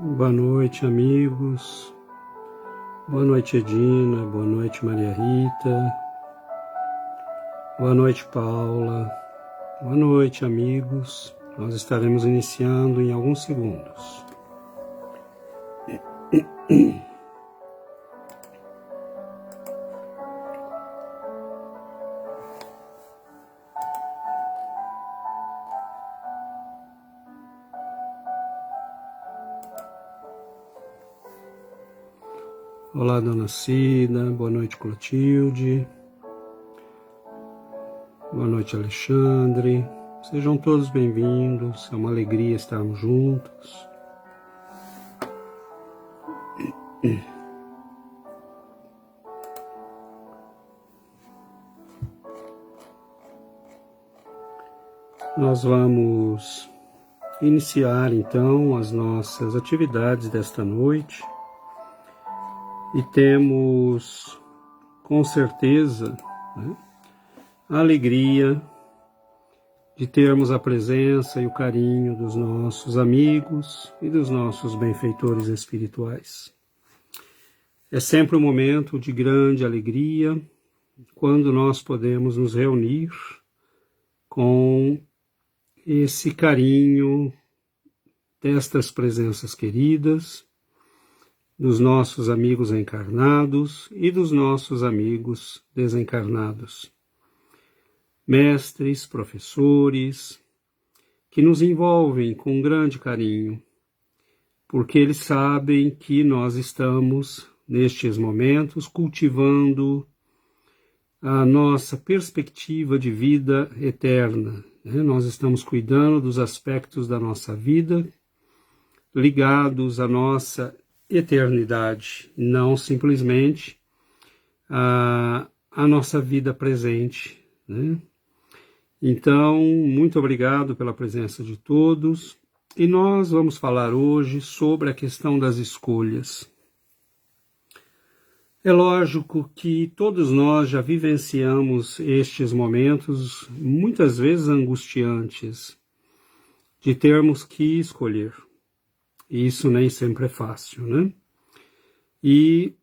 Boa noite, amigos. Boa noite, Edina. Boa noite, Maria Rita. Boa noite, Paula. Boa noite, amigos. Nós estaremos iniciando em alguns segundos. Olá, Dona Cida. Boa noite, Clotilde. Boa noite, Alexandre. Sejam todos bem-vindos. É uma alegria estarmos juntos. Nós vamos iniciar então as nossas atividades desta noite e temos com certeza a alegria de termos a presença e o carinho dos nossos amigos e dos nossos benfeitores espirituais. É sempre um momento de grande alegria quando nós podemos nos reunir com esse carinho destas presenças queridas, dos nossos amigos encarnados e dos nossos amigos desencarnados. Mestres, professores, que nos envolvem com grande carinho, porque eles sabem que nós estamos, nestes momentos, cultivando a nossa perspectiva de vida eterna. Nós estamos cuidando dos aspectos da nossa vida ligados à nossa eternidade, não simplesmente a nossa vida presente. Então, muito obrigado pela presença de todos. E nós vamos falar hoje sobre a questão das escolhas. É lógico que todos nós já vivenciamos estes momentos, muitas vezes angustiantes, de termos que escolher. E isso nem sempre é fácil, né? E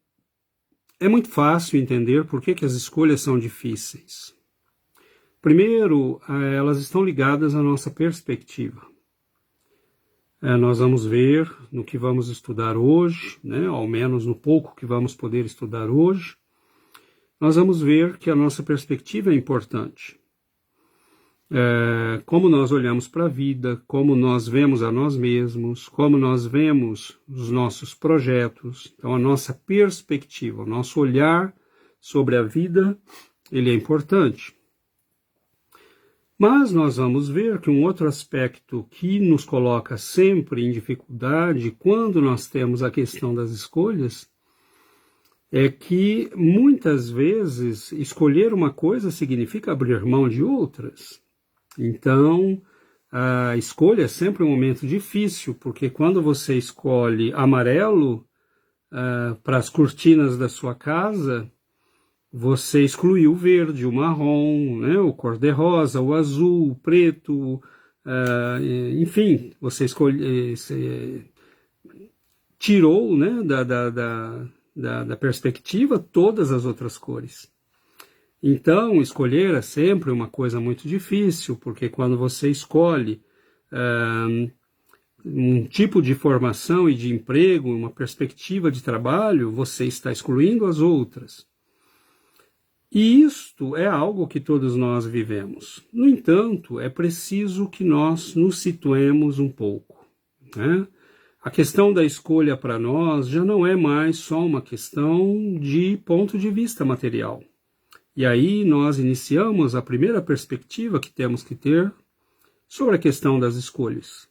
é muito fácil entender por que as escolhas são difíceis. Primeiro, elas estão ligadas à nossa perspectiva. Nós vamos ver no que vamos estudar hoje, ao menos no pouco que vamos poder estudar hoje, nós vamos ver que a nossa perspectiva é importante. Como nós olhamos para a vida, como nós vemos a nós mesmos, como nós vemos os nossos projetos. Então, a nossa perspectiva, o nosso olhar sobre a vida, ele é importante. Mas nós vamos ver que um outro aspecto que nos coloca sempre em dificuldade quando nós temos a questão das escolhas é que muitas vezes escolher uma coisa significa abrir mão de outras. Então, a escolha é sempre um momento difícil, porque quando você escolhe amarelo para as cortinas da sua casa, você excluiu o verde, o marrom, o cor-de-rosa, o azul, o preto, enfim, você tirou da perspectiva todas as outras cores. Então, escolher é sempre uma coisa muito difícil, porque quando você escolhe um tipo de formação e de emprego, uma perspectiva de trabalho, você está excluindo as outras. E isto é algo que todos nós vivemos. No entanto, é preciso que nós nos situemos um pouco. A questão da escolha para nós já não é mais só uma questão de ponto de vista material. E aí nós iniciamos a primeira perspectiva que temos que ter sobre a questão das escolhas.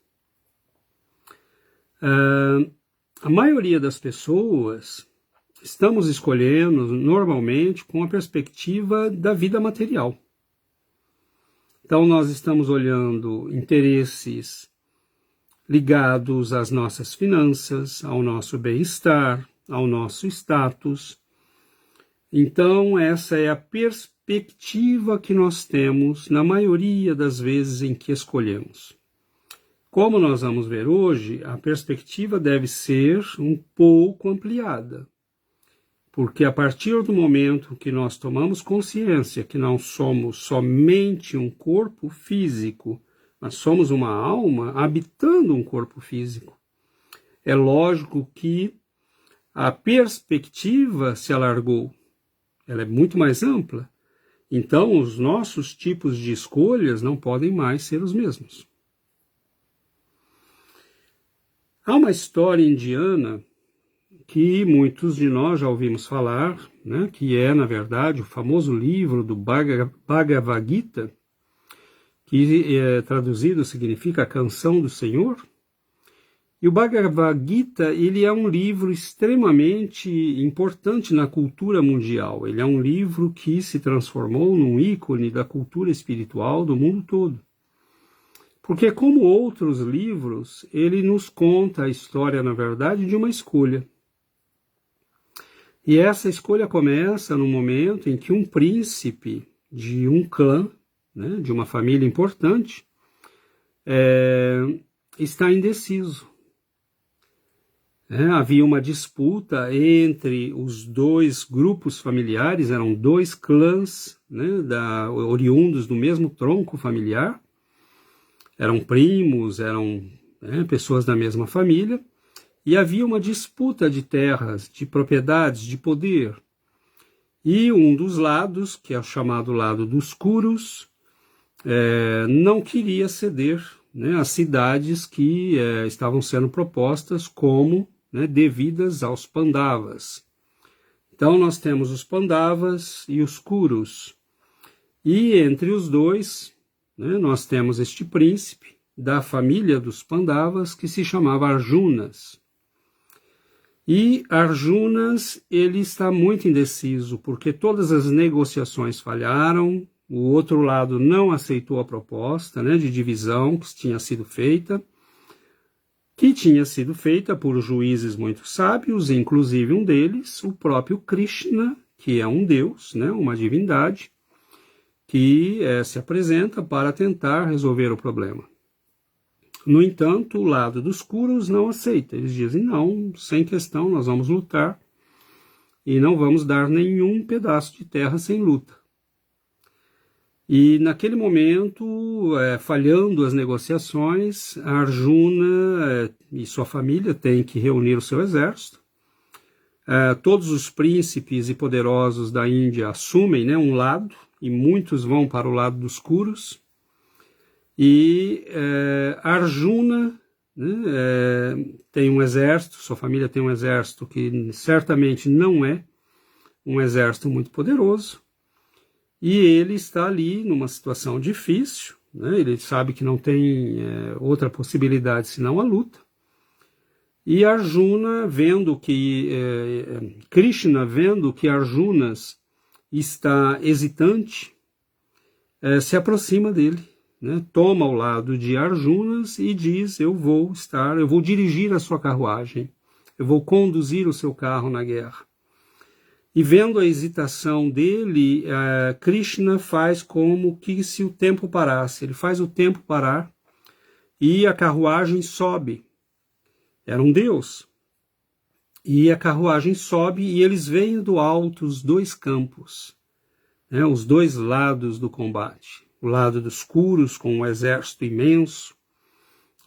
A maioria das pessoas estamos escolhendo normalmente com a perspectiva da vida material. Então nós estamos olhando interesses ligados às nossas finanças, ao nosso bem-estar, ao nosso status. Então essa é a perspectiva que nós temos na maioria das vezes em que escolhemos. Como nós vamos ver hoje, a perspectiva deve ser um pouco ampliada. Porque a partir do momento que nós tomamos consciência que não somos somente um corpo físico, mas somos uma alma habitando um corpo físico, é lógico que a perspectiva se alargou, ela é muito mais ampla. Então, os nossos tipos de escolhas não podem mais ser os mesmos. Há uma história indiana que muitos de nós já ouvimos falar, né, que é, na verdade, o famoso livro do Bhagavad Gita, que traduzido significa a canção do Senhor. E o Bhagavad Gita, ele é um livro extremamente importante na cultura mundial. Ele é um livro que se transformou num ícone da cultura espiritual do mundo todo. Porque, como outros livros, ele nos conta a história, na verdade, de uma escolha. E essa escolha começa no momento em que um príncipe de um clã, né, de uma família importante, está indeciso. Havia uma disputa entre os dois grupos familiares, eram dois clãs, né, oriundos do mesmo tronco familiar, eram primos, eram pessoas da mesma família, e havia uma disputa de terras, de propriedades, de poder. E um dos lados, que é o chamado lado dos Kurus, não queria ceder, né, as cidades que estavam sendo propostas como, né, devidas aos Pandavas. Então nós temos os Pandavas e os Kurus. E entre os dois, né, nós temos este príncipe da família dos Pandavas que se chamava Arjunas. E Arjunas, ele está muito indeciso, porque todas as negociações falharam, o outro lado não aceitou a proposta, né, de divisão que tinha sido feita por juízes muito sábios, inclusive um deles, o próprio Krishna, que é um deus, né, uma divindade, que se apresenta para tentar resolver o problema. No entanto, o lado dos Kurus não aceita. Eles dizem, não, sem questão, nós vamos lutar e não vamos dar nenhum pedaço de terra sem luta. E naquele momento, falhando as negociações, Arjuna e sua família têm que reunir o seu exército. Todos os príncipes e poderosos da Índia assumem, né, um lado, e muitos vão para o lado dos Kurus. E Arjuna, né, tem um exército, sua família tem um exército que certamente não é um exército muito poderoso, e ele está ali numa situação difícil, né, ele sabe que não tem outra possibilidade senão a luta, e Arjuna, Krishna vendo que Arjunas está hesitante, se aproxima dele, né, toma ao lado de Arjunas e diz, eu vou dirigir a sua carruagem, eu vou conduzir o seu carro na guerra. E vendo a hesitação dele, Krishna faz como que se o tempo parasse, ele faz o tempo parar e a carruagem sobe. Era um deus. E a carruagem sobe e eles veem do alto os dois campos, né, os dois lados do combate. O lado dos Kurus, com um exército imenso,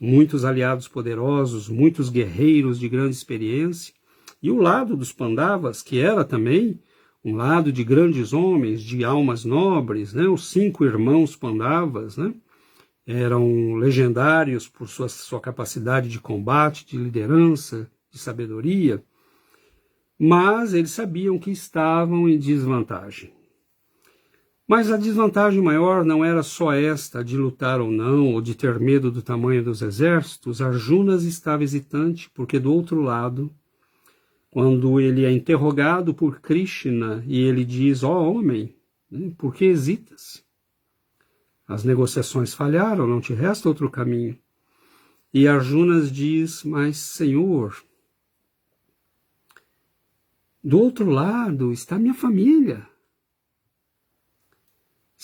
muitos aliados poderosos, muitos guerreiros de grande experiência, e o lado dos Pandavas, que era também um lado de grandes homens, de almas nobres, né? Os 5 irmãos Pandavas, né? Eram legendários por sua capacidade de combate, de liderança, de sabedoria, mas eles sabiam que estavam em desvantagem. Mas a desvantagem maior não era só esta, de lutar ou não, ou de ter medo do tamanho dos exércitos. Arjunas estava hesitante, porque do outro lado, quando ele é interrogado por Krishna, e ele diz, homem, por que hesitas? As negociações falharam, não te resta outro caminho. E Arjunas diz, mas Senhor, do outro lado está minha família.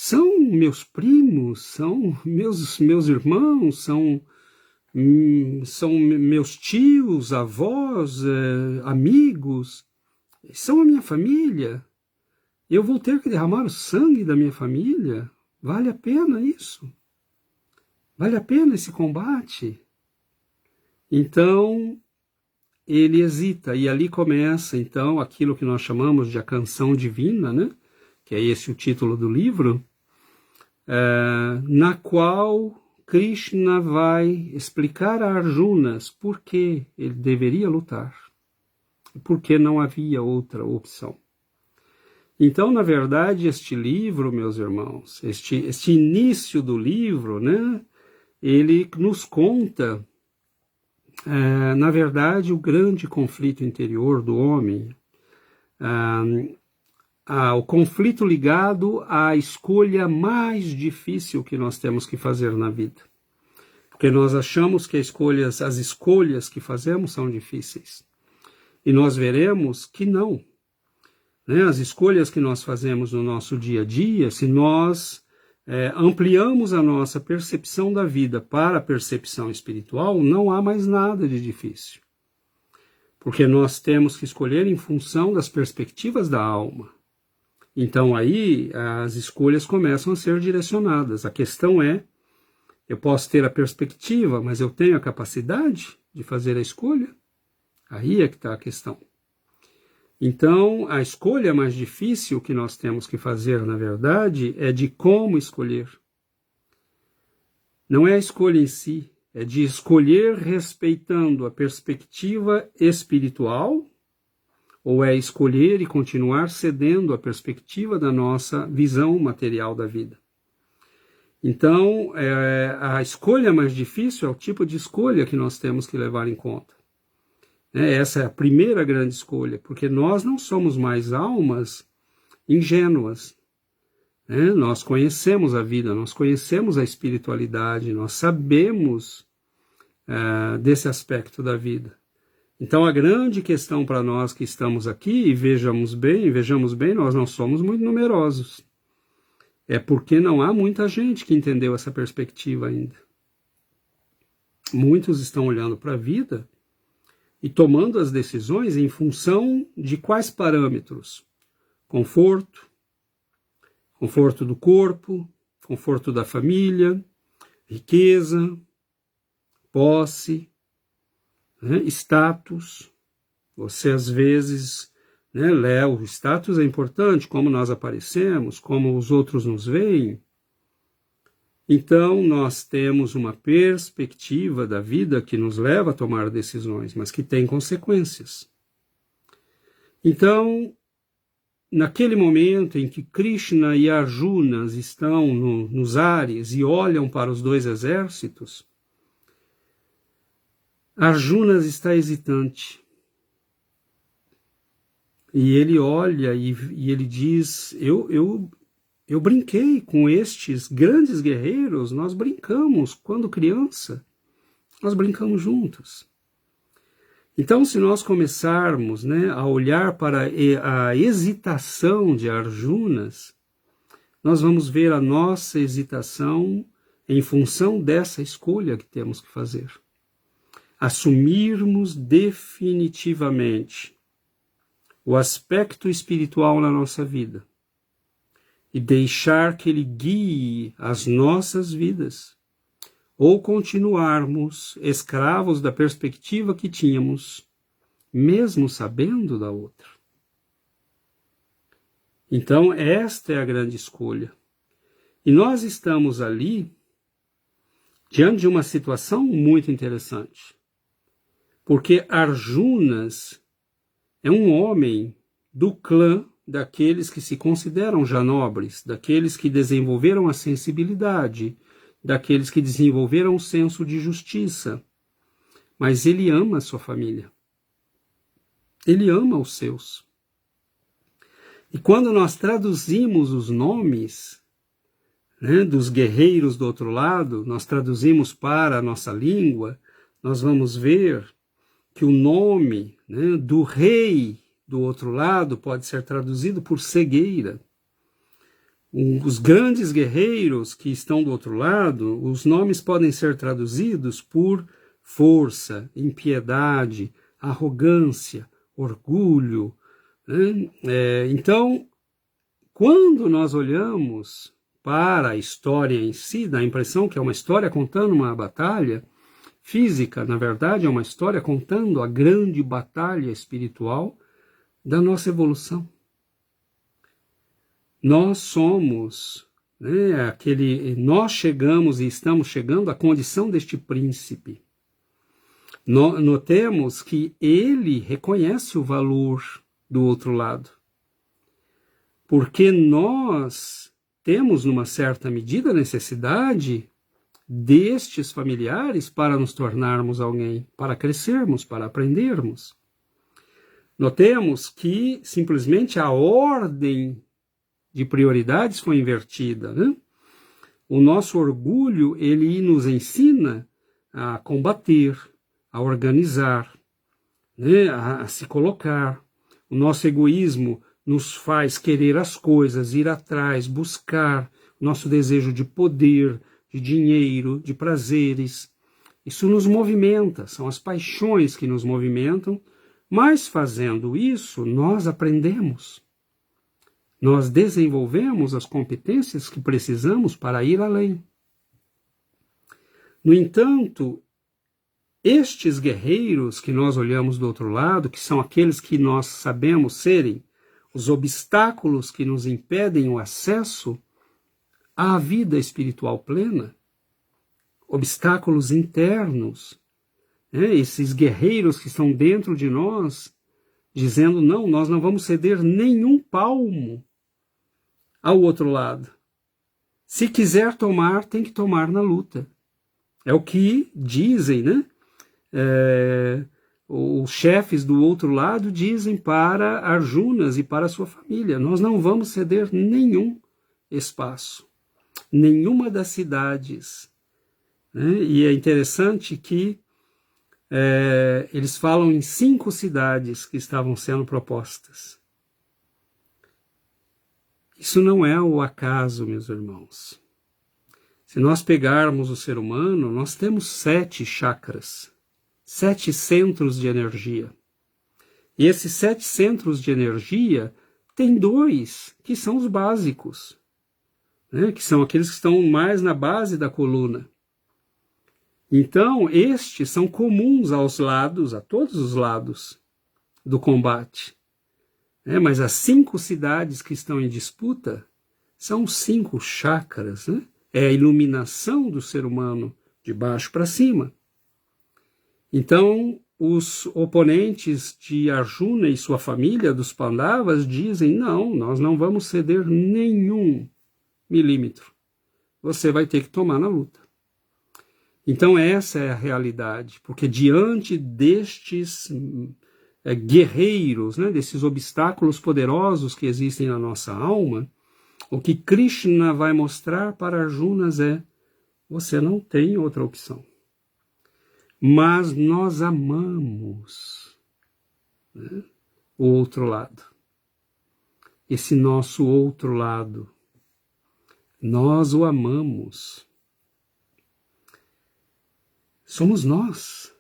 São meus primos, são meus irmãos, são são meus tios, avós, amigos, são a minha família. Eu vou ter que derramar o sangue da minha família? Vale a pena isso? Vale a pena esse combate? Então, ele hesita, e ali começa, então, aquilo que nós chamamos de a canção divina, né? Que é esse o título do livro, na qual Krishna vai explicar a Arjunas por que ele deveria lutar, porque não havia outra opção. Então, na verdade, este livro, meus irmãos, este início do livro, né, ele nos conta, na verdade, o grande conflito interior do homem, o conflito ligado à escolha mais difícil que nós temos que fazer na vida. Porque nós achamos que as escolhas que fazemos são difíceis. E nós veremos que não. Né? As escolhas que nós fazemos no nosso dia a dia, se nós ampliamos a nossa percepção da vida para a percepção espiritual, não há mais nada de difícil. Porque nós temos que escolher em função das perspectivas da alma. Então aí as escolhas começam a ser direcionadas. A questão é, eu posso ter a perspectiva, mas eu tenho a capacidade de fazer a escolha? Aí é que está a questão. Então, a escolha mais difícil que nós temos que fazer, na verdade, é de como escolher. Não é a escolha em si, é de escolher respeitando a perspectiva espiritual, ou é escolher e continuar cedendo à perspectiva da nossa visão material da vida. Então, a escolha mais difícil é o tipo de escolha que nós temos que levar em conta. Essa é a primeira grande escolha, porque nós não somos mais almas ingênuas. Nós conhecemos a vida, nós conhecemos a espiritualidade, nós sabemos desse aspecto da vida. Então a grande questão para nós que estamos aqui, e vejamos bem, nós não somos muito numerosos. É porque não há muita gente que entendeu essa perspectiva ainda. Muitos estão olhando para a vida e tomando as decisões em função de quais parâmetros? Conforto do corpo, conforto da família, riqueza, posse, status. Você às vezes, o status é importante, como nós aparecemos, como os outros nos veem. Então, nós temos uma perspectiva da vida que nos leva a tomar decisões, mas que tem consequências. Então, naquele momento em que Krishna e Arjuna estão nos ares e olham para os dois exércitos, Arjuna está hesitante. E ele olha e ele diz, eu brinquei com estes grandes guerreiros, nós brincamos quando criança, nós brincamos juntos. Então, se nós começarmos a olhar para a hesitação de Arjunas, nós vamos ver a nossa hesitação em função dessa escolha que temos que fazer. Assumirmos definitivamente o aspecto espiritual na nossa vida e deixar que ele guie as nossas vidas, ou continuarmos escravos da perspectiva que tínhamos, mesmo sabendo da outra. Então, esta é a grande escolha. E nós estamos ali diante de uma situação muito interessante, porque Arjunas é um homem do clã daqueles que se consideram já nobres, daqueles que desenvolveram a sensibilidade, daqueles que desenvolveram o senso de justiça. Mas ele ama a sua família. Ele ama os seus. E quando nós traduzimos os nomes dos guerreiros do outro lado, nós traduzimos para a nossa língua, nós vamos ver que o nome do rei do outro lado pode ser traduzido por cegueira. Os grandes guerreiros que estão do outro lado, os nomes podem ser traduzidos por força, impiedade, arrogância, orgulho, né? Então, quando nós olhamos para a história em si, dá a impressão que é uma história contando uma batalha física, na verdade é uma história contando a grande batalha espiritual da nossa evolução. Nós somos, né, nós chegamos e estamos chegando à condição deste príncipe. Notemos que ele reconhece o valor do outro lado, porque nós temos, numa certa medida, a necessidade destes familiares para nos tornarmos alguém, para crescermos, para aprendermos. Notemos que simplesmente a ordem de prioridades foi invertida, né? O nosso orgulho, ele nos ensina a combater, a organizar, né? a se colocar. O nosso egoísmo nos faz querer as coisas, ir atrás, buscar, nosso desejo de poder, de dinheiro, de prazeres. Isso nos movimenta, são as paixões que nos movimentam, mas fazendo isso, nós aprendemos. Nós desenvolvemos as competências que precisamos para ir além. No entanto, estes guerreiros que nós olhamos do outro lado, que são aqueles que nós sabemos serem os obstáculos que nos impedem o acesso à vida espiritual plena, obstáculos internos, né? Esses guerreiros que estão dentro de nós, dizendo, não, nós não vamos ceder nenhum palmo ao outro lado. Se quiser tomar, tem que tomar na luta. É o que dizem, né? Os chefes do outro lado dizem para Arjunas e para a sua família, nós não vamos ceder nenhum espaço, nenhuma das cidades. Né? E é interessante que eles falam em 5 cidades que estavam sendo propostas. Isso não é o acaso, meus irmãos. Se nós pegarmos o ser humano, nós temos 7 chakras, 7 centros de energia. E esses 7 centros de energia, tem 2 que são os básicos, né? Que são aqueles que estão mais na base da coluna. Então, estes são comuns aos lados, a todos os lados do combate. Mas as 5 cidades que estão em disputa são 5 chakras, né? É a iluminação do ser humano de baixo para cima. Então, os oponentes de Arjuna e sua família, dos Pandavas, dizem, não, nós não vamos ceder nenhum milímetro. Você vai ter que tomar na luta. Então, essa é a realidade, porque diante destes guerreiros, né, desses obstáculos poderosos que existem na nossa alma, o que Krishna vai mostrar para Arjunas é, você não tem outra opção. Mas nós amamos, né, o outro lado. Esse nosso outro lado. Nós o amamos. Somos nós.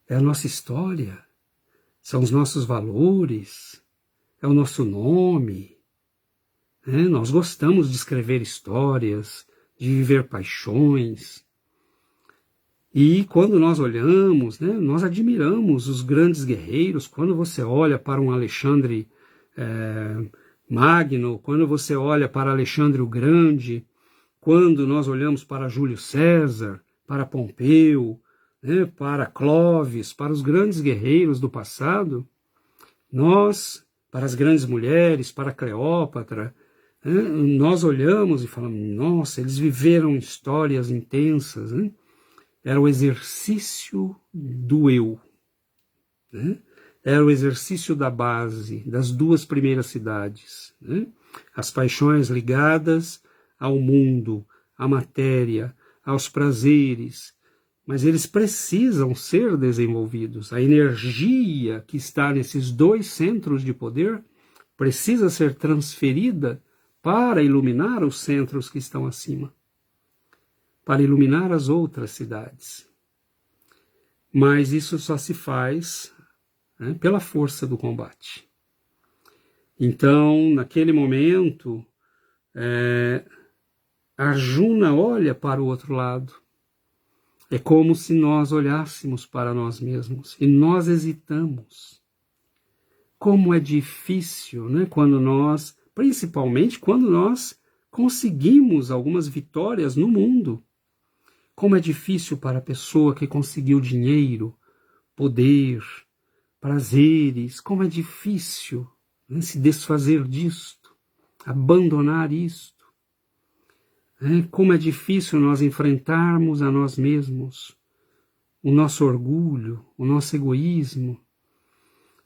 É a nossa história. São os nossos valores. É o nosso nome. Nós gostamos de escrever histórias, de viver paixões. E quando nós olhamos, né, nós admiramos os grandes guerreiros. Quando você olha para um Alexandre Magno, quando você olha para Alexandre o Grande, quando nós olhamos para Júlio César, para Pompeu, né, para Clovis, para os grandes guerreiros do passado, nós, para as grandes mulheres, para Cleópatra, né, nós olhamos e falamos, nossa, eles viveram histórias intensas, né? Era o exercício do eu, né? Era o exercício da base, das 2 primeiras cidades, né? As paixões ligadas ao mundo, à matéria, aos prazeres, mas eles precisam ser desenvolvidos. A energia que está nesses 2 centros de poder precisa ser transferida para iluminar os centros que estão acima, para iluminar as outras cidades. Mas isso só se faz, né, pela força do combate. Então, naquele momento, Arjuna olha para o outro lado. É como se nós olhássemos para nós mesmos e nós hesitamos. Como é difícil, né, principalmente quando nós conseguimos algumas vitórias no mundo. Como é difícil para a pessoa que conseguiu dinheiro, poder, prazeres, como é difícil, né, se desfazer disto, abandonar isto. Como é difícil nós enfrentarmos a nós mesmos, o nosso orgulho, o nosso egoísmo.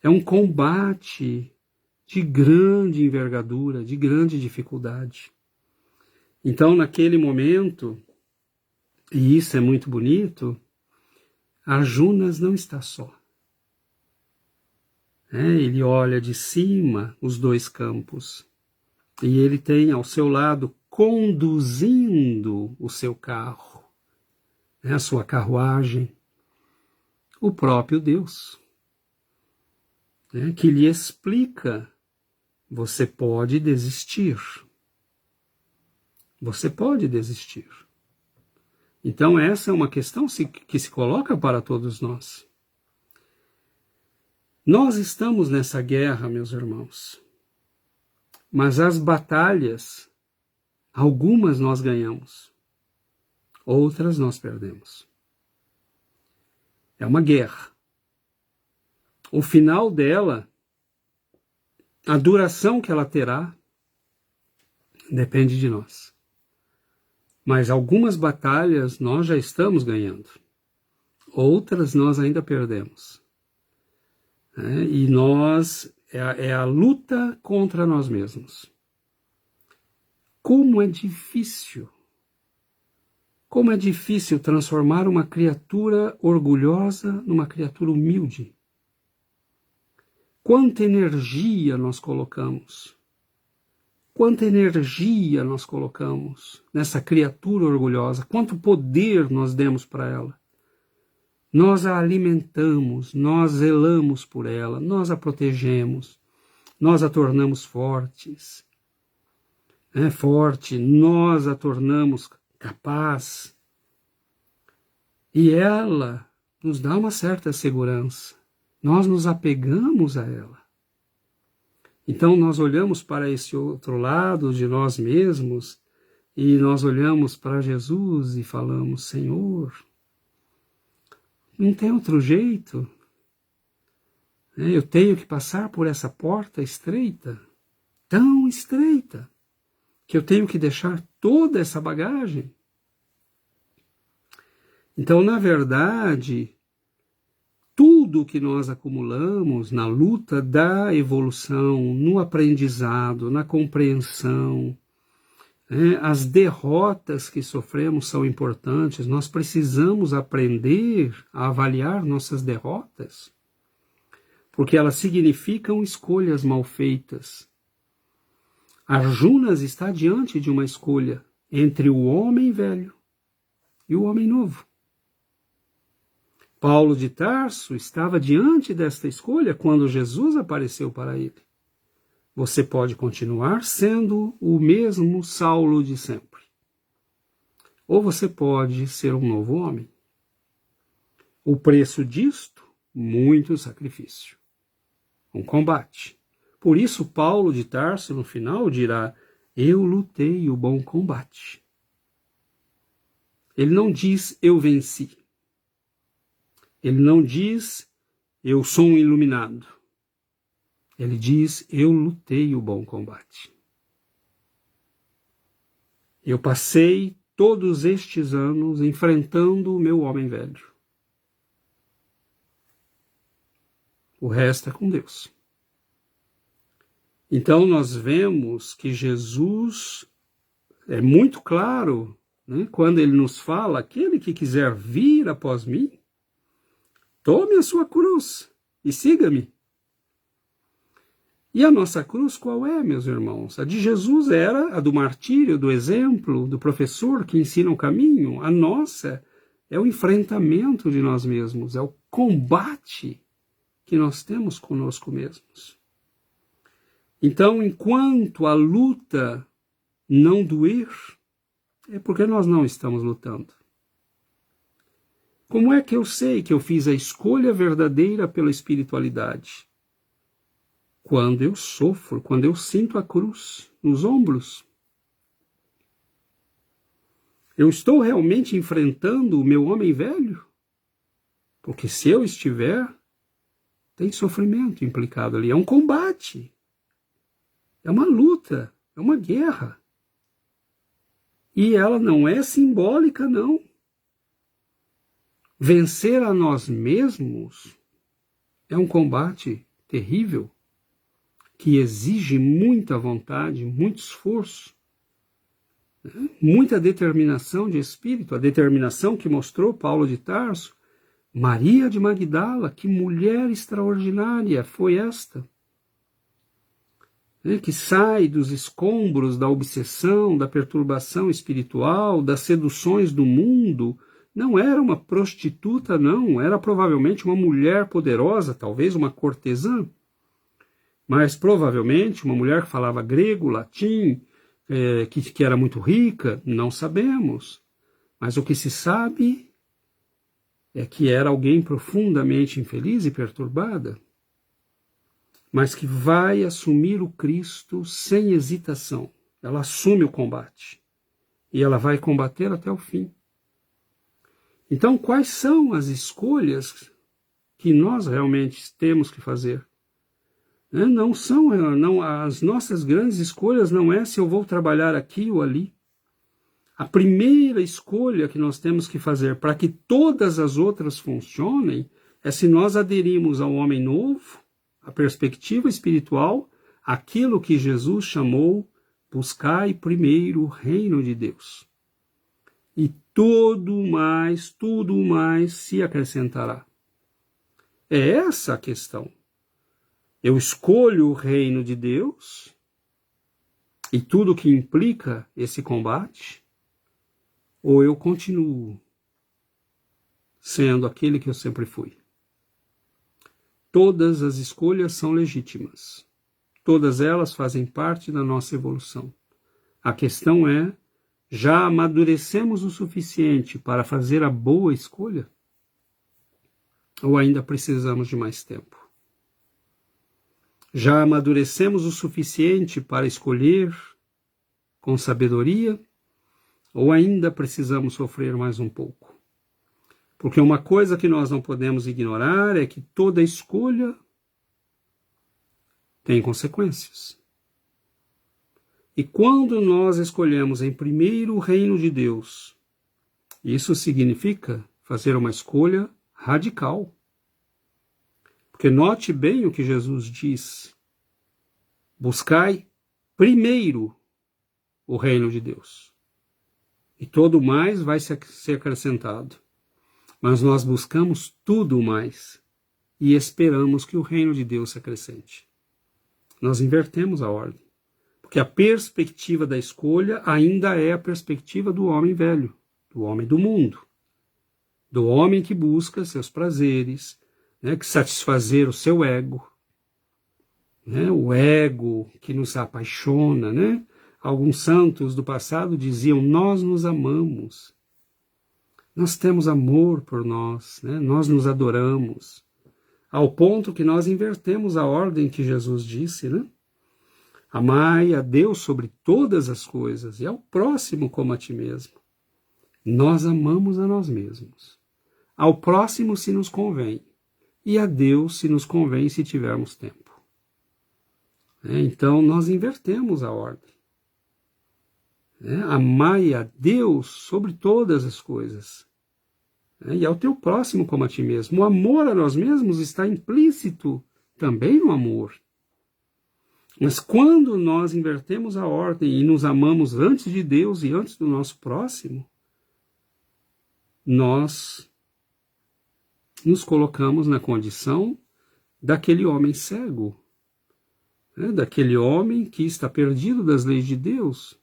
É um combate de grande envergadura, de grande dificuldade. Então, naquele momento, e isso é muito bonito, Arjuna não está só. Ele olha de cima os dois campos e ele tem ao seu lado, conduzindo o seu carro, a sua carruagem, o próprio Deus, que lhe explica: você pode desistir. Você pode desistir. Então essa é uma questão que se coloca para todos nós. Nós estamos nessa guerra, meus irmãos, mas as batalhas, algumas nós ganhamos, outras nós perdemos. É uma guerra. O final dela, a duração que ela terá, depende de nós. Mas algumas batalhas nós já estamos ganhando, outras nós ainda perdemos. E é a luta contra nós mesmos. Como é difícil transformar uma criatura orgulhosa numa criatura humilde. Quanta energia nós colocamos. Quanta energia nós colocamos nessa criatura orgulhosa. Quanto poder nós demos para ela. Nós a alimentamos, nós zelamos por ela, nós a protegemos, nós a tornamos fortes. Nós a tornamos capaz. E ela nos dá uma certa segurança. Nós nos apegamos a ela. Então nós olhamos para esse outro lado de nós mesmos e nós olhamos para Jesus e falamos: Senhor, não tem outro jeito. Eu tenho que passar por essa porta estreita, tão estreita, que eu tenho que deixar toda essa bagagem. Então, na verdade, tudo que nós acumulamos na luta da evolução, no aprendizado, na compreensão, as derrotas que sofremos são importantes. Nós precisamos aprender a avaliar nossas derrotas, porque elas significam escolhas mal feitas. Arjuna está diante de uma escolha entre o homem velho e o homem novo. Paulo de Tarso estava diante desta escolha quando Jesus apareceu para ele. Você pode continuar sendo o mesmo Saulo de sempre. Ou você pode ser um novo homem. O preço disto, muito sacrifício. Um combate. Por isso Paulo de Tarso no final dirá: eu lutei o bom combate. Ele não diz eu venci. Ele não diz eu sou um iluminado. Ele diz: eu lutei o bom combate. Eu passei todos estes anos enfrentando o meu homem velho. O resto é com Deus. Então nós vemos que Jesus é muito claro, quando ele nos fala: aquele que quiser vir após mim, tome a sua cruz e siga-me. E a nossa cruz qual é, meus irmãos? A de Jesus era a do martírio, do exemplo, do professor que ensina o caminho. A nossa é o enfrentamento de nós mesmos, é o combate que nós temos conosco mesmos. Então, enquanto a luta não doer, é porque nós não estamos lutando. Como é que eu sei que eu fiz a escolha verdadeira pela espiritualidade? Quando eu sofro, quando eu sinto a cruz nos ombros. Eu estou realmente enfrentando o meu homem velho? Porque se eu estiver, tem sofrimento implicado ali. É um combate. É uma luta. É uma guerra. E ela não é simbólica, não. Vencer a nós mesmos é um combate terrível, que exige muita vontade, muito esforço, muita determinação de espírito, a determinação que mostrou Paulo de Tarso. Maria de Magdala, que mulher extraordinária foi esta, que sai dos escombros da obsessão, da perturbação espiritual, das seduções do mundo. Não era uma prostituta, não, era provavelmente uma mulher poderosa, talvez uma cortesã, mas provavelmente uma mulher que falava grego, latim, que era muito rica, não sabemos. Mas o que se sabe é que era alguém profundamente infeliz e perturbada, mas que vai assumir o Cristo sem hesitação. Ela assume o combate e ela vai combater até o fim. Então, quais são as escolhas que nós realmente temos que fazer? Não as nossas grandes escolhas não é se eu vou trabalhar aqui ou ali. A primeira escolha que nós temos que fazer para que todas as outras funcionem é se nós aderimos ao homem novo, à perspectiva espiritual, aquilo que Jesus chamou: buscai primeiro o reino de Deus. E tudo mais se acrescentará. É essa a questão. Eu escolho o reino de Deus e tudo que implica esse combate, ou eu continuo sendo aquele que eu sempre fui. Todas as escolhas são legítimas. Todas elas fazem parte da nossa evolução. A questão é: já amadurecemos o suficiente para fazer a boa escolha? Ou ainda precisamos de mais tempo? Já amadurecemos o suficiente para escolher com sabedoria? Ou ainda precisamos sofrer mais um pouco? Porque uma coisa que nós não podemos ignorar é que toda escolha tem consequências. E quando nós escolhemos em primeiro o reino de Deus, isso significa fazer uma escolha radical. Porque note bem o que Jesus diz: buscai primeiro o reino de Deus, e todo mais vai ser acrescentado. Mas nós buscamos tudo mais e esperamos que o reino de Deus se acrescente. Nós invertemos a ordem, porque a perspectiva da escolha ainda é a perspectiva do homem velho, do homem do mundo, do homem que busca seus prazeres, que satisfazer o seu ego, o ego que nos apaixona. Alguns santos do passado diziam: nós nos amamos, nós temos amor por nós, nós nos adoramos, ao ponto que nós invertemos a ordem que Jesus disse, amai a Deus sobre todas as coisas e ao próximo como a ti mesmo. Nós amamos a nós mesmos, ao próximo se nos convém, e a Deus se nos convém se tivermos tempo. Então nós invertemos a ordem. Amai a Deus sobre todas as coisas, e ao teu próximo como a ti mesmo. O amor a nós mesmos está implícito também no amor. Mas quando nós invertemos a ordem e nos amamos antes de Deus e antes do nosso próximo, nós nos colocamos na condição daquele homem cego, daquele homem que está perdido das leis de Deus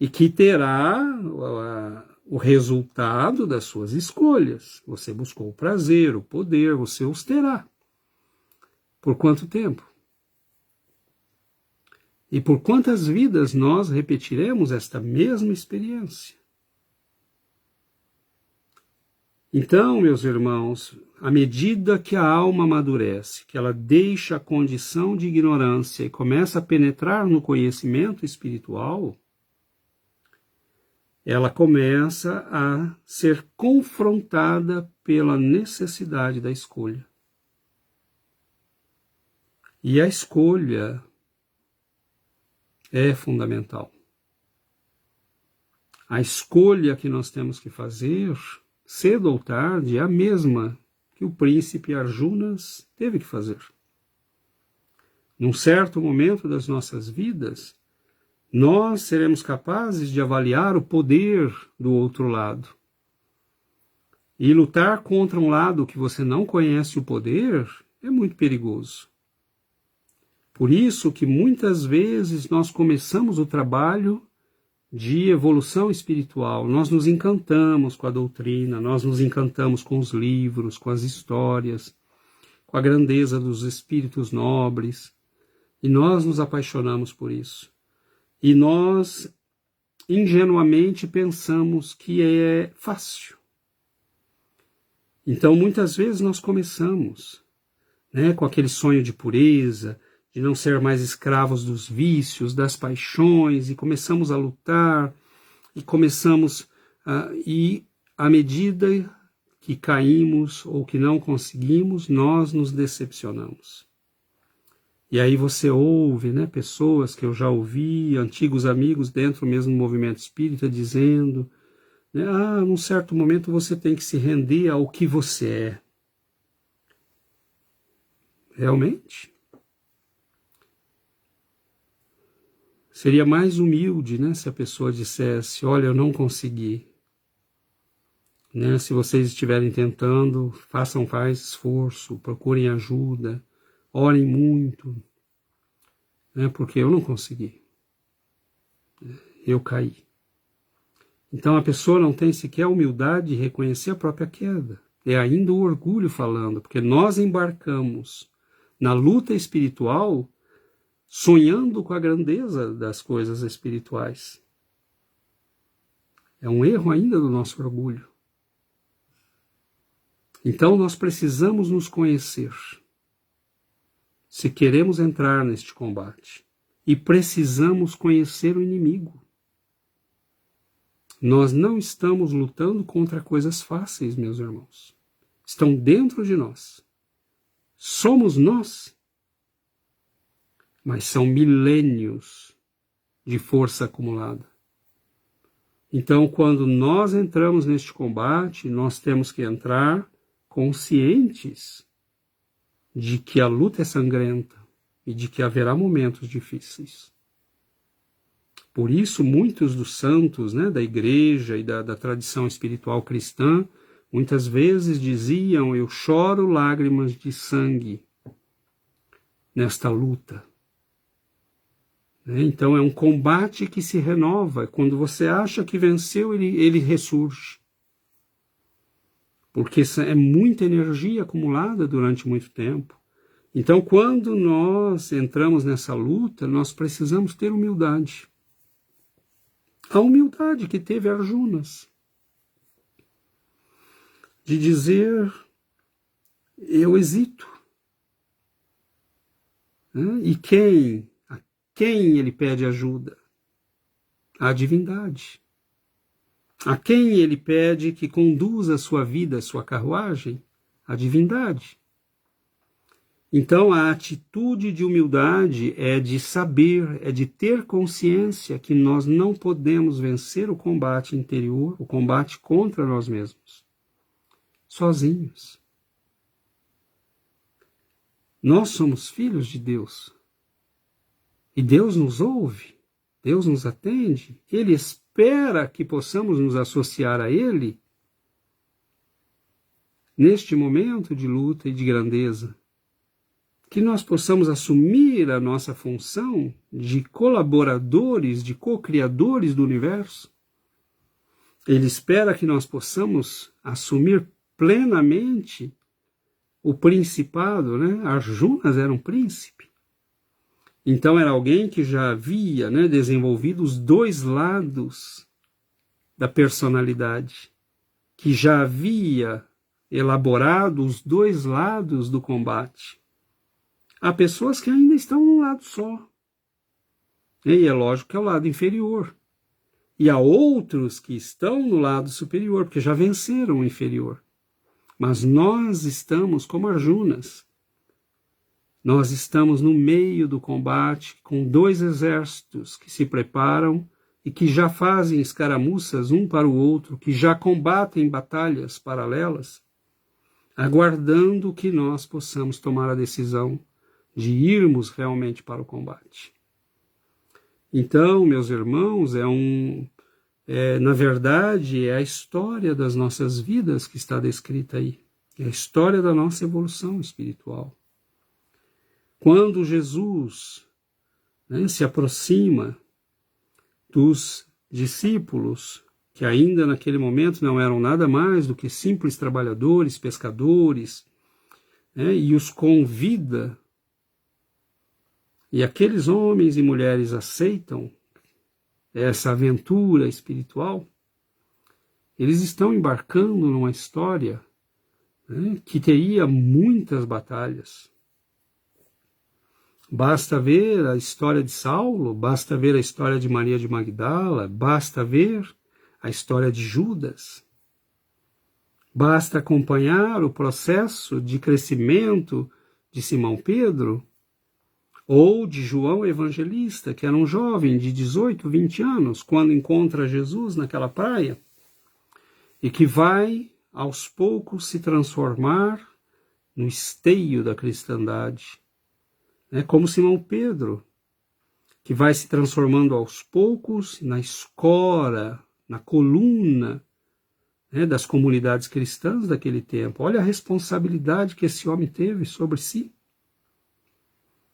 e que terá o resultado das suas escolhas. Você buscou o prazer, o poder, você os terá. Por quanto tempo? E por quantas vidas nós repetiremos esta mesma experiência? Então, meus irmãos, à medida que a alma amadurece, que ela deixa a condição de ignorância e começa a penetrar no conhecimento espiritual, ela começa a ser confrontada pela necessidade da escolha. E a escolha é fundamental. A escolha que nós temos que fazer, cedo ou tarde, é a mesma que o príncipe Arjunas teve que fazer. Num certo momento das nossas vidas, nós seremos capazes de avaliar o poder do outro lado. E lutar contra um lado que você não conhece o poder é muito perigoso. Por isso que muitas vezes nós começamos o trabalho de evolução espiritual. Nós nos encantamos com a doutrina, nós nos encantamos com os livros, com as histórias, com a grandeza dos espíritos nobres, e nós nos apaixonamos por isso. E nós ingenuamente pensamos que é fácil. Então, muitas vezes nós começamos, com aquele sonho de pureza, de não ser mais escravos dos vícios, das paixões, e começamos a lutar, e à medida que caímos ou que não conseguimos, nós nos decepcionamos. E aí você ouve, pessoas que eu já ouvi, antigos amigos dentro mesmo do movimento espírita, dizendo, num certo momento você tem que se render ao que você é. Realmente? Seria mais humilde, se a pessoa dissesse, olha, eu não consegui. Se vocês estiverem tentando, façam mais esforço, procurem ajuda, orem muito, porque eu não consegui. Eu caí. Então a pessoa não tem sequer a humildade de reconhecer a própria queda. É ainda o orgulho falando, porque nós embarcamos na luta espiritual sonhando com a grandeza das coisas espirituais. É um erro ainda do nosso orgulho. Então nós precisamos nos conhecer, se queremos entrar neste combate. E precisamos conhecer o inimigo. Nós não estamos lutando contra coisas fáceis, meus irmãos. Estão dentro de nós. Somos nós. Mas são milênios de força acumulada. Então, quando nós entramos neste combate, nós temos que entrar conscientes de que a luta é sangrenta e de que haverá momentos difíceis. Por isso, muitos dos santos da igreja e da tradição espiritual cristã, muitas vezes diziam, eu choro lágrimas de sangue nesta luta. Então é um combate que se renova. Quando você acha que venceu, ele ressurge. Porque é muita energia acumulada durante muito tempo. Então, quando nós entramos nessa luta, nós precisamos ter humildade. A humildade que teve Arjunas. De dizer, eu hesito. E a quem ele pede ajuda? A divindade. A quem ele pede que conduza a sua vida, a sua carruagem? A divindade. Então, a atitude de humildade é de saber, é de ter consciência que nós não podemos vencer o combate interior, o combate contra nós mesmos, sozinhos. Nós somos filhos de Deus. E Deus nos ouve, Deus nos atende, Ele espera que possamos nos associar a Ele neste momento de luta e de grandeza. Que nós possamos assumir a nossa função de colaboradores, de co-criadores do universo. Ele espera que nós possamos assumir plenamente o principado, né? Arjunas era um príncipe. Então era alguém que já havia, né, desenvolvido os dois lados da personalidade, que já havia elaborado os dois lados do combate. Há pessoas que ainda estão num lado só. E é lógico que é o lado inferior. E há outros que estão no lado superior, porque já venceram o inferior. Mas nós estamos como Arjunas. Nós estamos no meio do combate, com dois exércitos que se preparam e que já fazem escaramuças um para o outro, que já combatem batalhas paralelas, aguardando que nós possamos tomar a decisão de irmos realmente para o combate. Então, meus irmãos, na verdade, é a história das nossas vidas que está descrita aí. É a história da nossa evolução espiritual. Quando Jesus, né, se aproxima dos discípulos, que ainda naquele momento não eram nada mais do que simples trabalhadores, pescadores, né, e os convida, e aqueles homens e mulheres aceitam essa aventura espiritual, eles estão embarcando numa história, né, que teria muitas batalhas. Basta ver a história de Saulo, basta ver a história de Maria de Magdala, basta ver a história de Judas. Basta acompanhar o processo de crescimento de Simão Pedro, ou de João Evangelista, que era um jovem de 18, 20 anos, quando encontra Jesus naquela praia, e que vai, aos poucos, se transformar no esteio da cristandade. É como Simão Pedro, que vai se transformando aos poucos na escora, na coluna, né, das comunidades cristãs daquele tempo. Olha a responsabilidade que esse homem teve sobre si.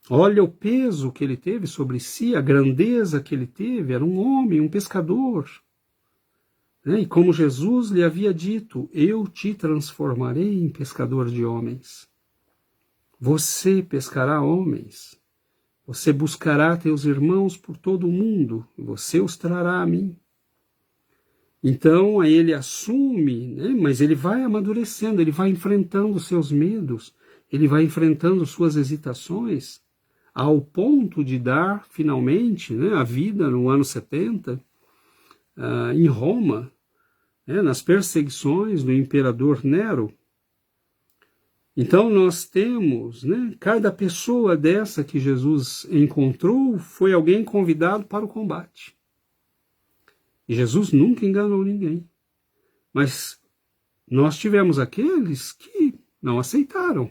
Olha o peso que ele teve sobre si, a grandeza que ele teve. Era um homem, um pescador. Né? E como Jesus lhe havia dito, eu te transformarei em pescador de homens. Você pescará homens. Você buscará teus irmãos por todo o mundo. E você os trará a mim. Então, aí ele assume, né? Mas ele vai amadurecendo, ele vai enfrentando seus medos, ele vai enfrentando suas hesitações, ao ponto de dar, finalmente, né, a vida no ano 70, em Roma, né, nas perseguições do imperador Nero. Então nós temos, né, cada pessoa dessa que Jesus encontrou foi alguém convidado para o combate. E Jesus nunca enganou ninguém. Mas nós tivemos aqueles que não aceitaram.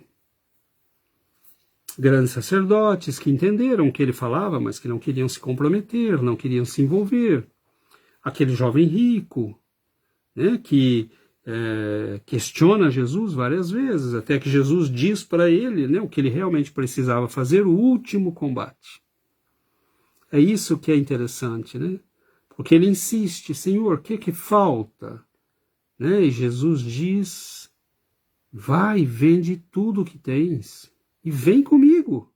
Grandes sacerdotes que entenderam o que ele falava, mas que não queriam se comprometer, não queriam se envolver. Aquele jovem rico, né, que questiona Jesus várias vezes, até que Jesus diz para ele, né, o que ele realmente precisava fazer, o último combate. É isso que é interessante, né? Porque ele insiste, Senhor, o que falta? Né? E Jesus diz, vai, vende tudo o que tens e vem comigo,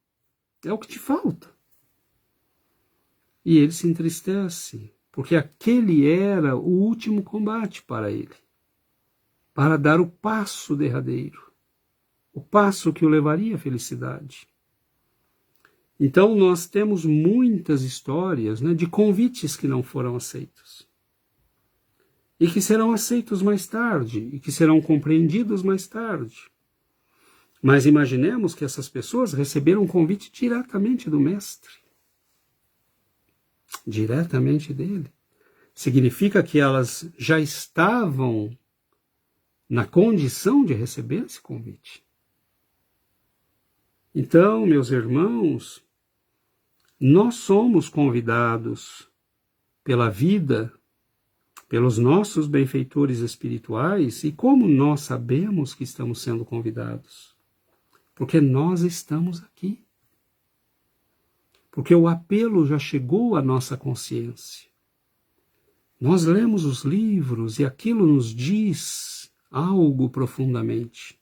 é o que te falta. E ele se entristece, porque aquele era o último combate para ele, para dar o passo derradeiro, o passo que o levaria à felicidade. Então nós temos muitas histórias, né, de convites que não foram aceitos. E que serão aceitos mais tarde, e que serão compreendidos mais tarde. Mas imaginemos que essas pessoas receberam um convite diretamente do Mestre. Diretamente dele. Significa que elas já estavam na condição de receber esse convite. Então, meus irmãos, nós somos convidados pela vida, pelos nossos benfeitores espirituais, e como nós sabemos que estamos sendo convidados? Porque nós estamos aqui. Porque o apelo já chegou à nossa consciência. Nós lemos os livros e aquilo nos diz algo profundamente.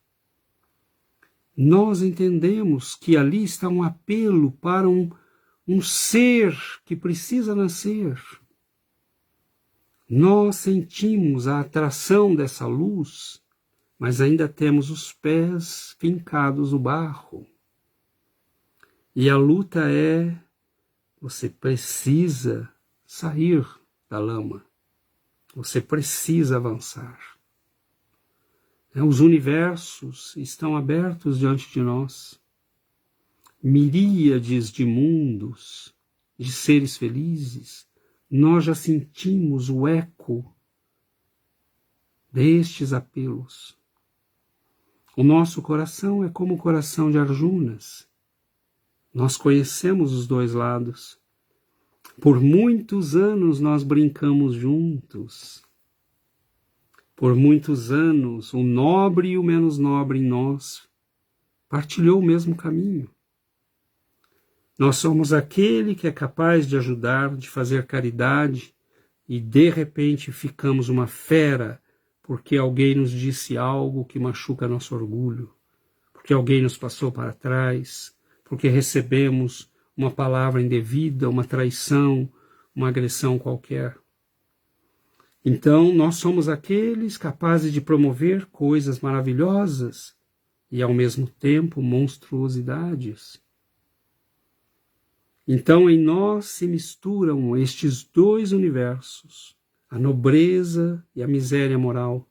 Nós entendemos que ali está um apelo para um ser que precisa nascer. Nós sentimos a atração dessa luz, mas ainda temos os pés fincados no barro. E a luta é, você precisa sair da lama. Você precisa avançar. Os universos estão abertos diante de nós. Miríades de mundos, de seres felizes, nós já sentimos o eco destes apelos. O nosso coração é como o coração de Arjunas. Nós conhecemos os dois lados. Por muitos anos nós brincamos juntos. Por muitos anos, o nobre e o menos nobre em nós partilhou o mesmo caminho. Nós somos aquele que é capaz de ajudar, de fazer caridade, e de repente ficamos uma fera porque alguém nos disse algo que machuca nosso orgulho, porque alguém nos passou para trás, porque recebemos uma palavra indevida, uma traição, uma agressão qualquer. Então, nós somos aqueles capazes de promover coisas maravilhosas e, ao mesmo tempo, monstruosidades. Então, em nós se misturam estes dois universos, a nobreza e a miséria moral,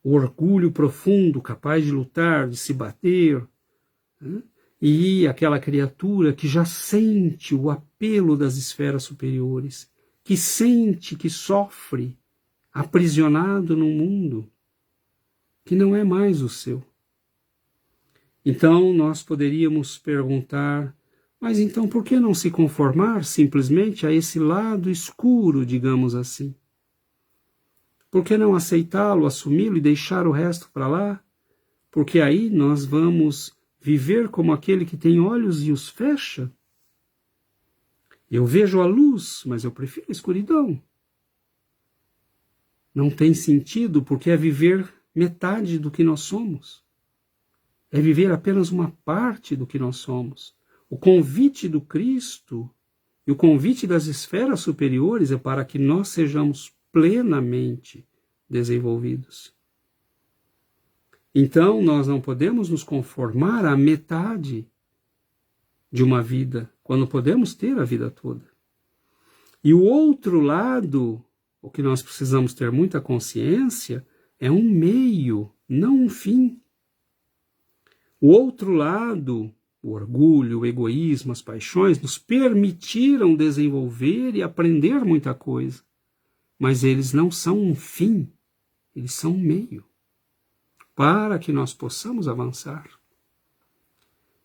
o orgulho profundo, capaz de lutar, de se bater, né? E aquela criatura que já sente o apelo das esferas superiores, que sente, que sofre, aprisionado num mundo que não é mais o seu. Então nós poderíamos perguntar, mas então por que não se conformar simplesmente a esse lado escuro, digamos assim? Por que não aceitá-lo, assumi-lo e deixar o resto para lá? Porque aí nós vamos viver como aquele que tem olhos e os fecha? Eu vejo a luz, mas eu prefiro a escuridão. Não tem sentido, porque é viver metade do que nós somos. É viver apenas uma parte do que nós somos. O convite do Cristo e o convite das esferas superiores é para que nós sejamos plenamente desenvolvidos. Então, nós não podemos nos conformar à metade de uma vida, quando podemos ter a vida toda. E o outro lado, o que nós precisamos ter muita consciência, é um meio, não um fim. O outro lado, o orgulho, o egoísmo, as paixões, nos permitiram desenvolver e aprender muita coisa. Mas eles não são um fim, eles são um meio, para que nós possamos avançar.